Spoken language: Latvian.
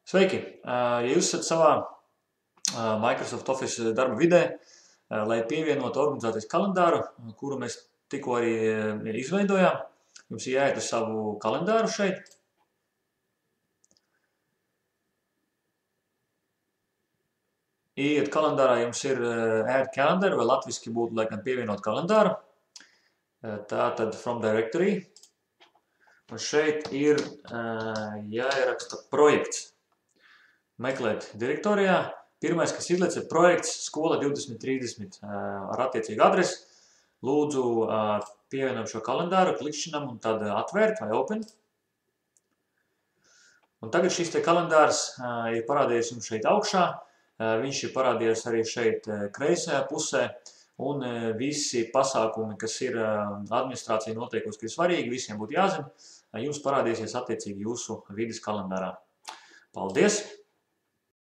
Sveiki! Ja jūs esat savā Microsoft Office darba vidē, lai pievienotu organizācijas kalendāru, kuru mēs tikko arī izveidojām, jums ir jāiet uz savu kalendāru šeit. Iet kalendārā jums ir Add Calendar, vai latviski būtu laikam pievienot kalendāru. Tātad From Directory. Un šeit ir jāieraksta projekts. Meklēt direktorijā. Pirmais, kas izlaiž, ir projekts Skola 2030 ar attiecīgu adresi. Lūdzu, pievienot šo kalendāru, klikšķinam un tad atvērt vai open. Un tagad šis te kalendārs ir parādījies jums šeit augšā. Viņš ir parādījies arī šeit kreisajā pusē. Un visi pasākumi, kas ir administrācija noteikusi, ka ir svarīgi, visiem būtu jāzina, jums parādīsies attiecīgi jūsu vides kalendārā. Paldies!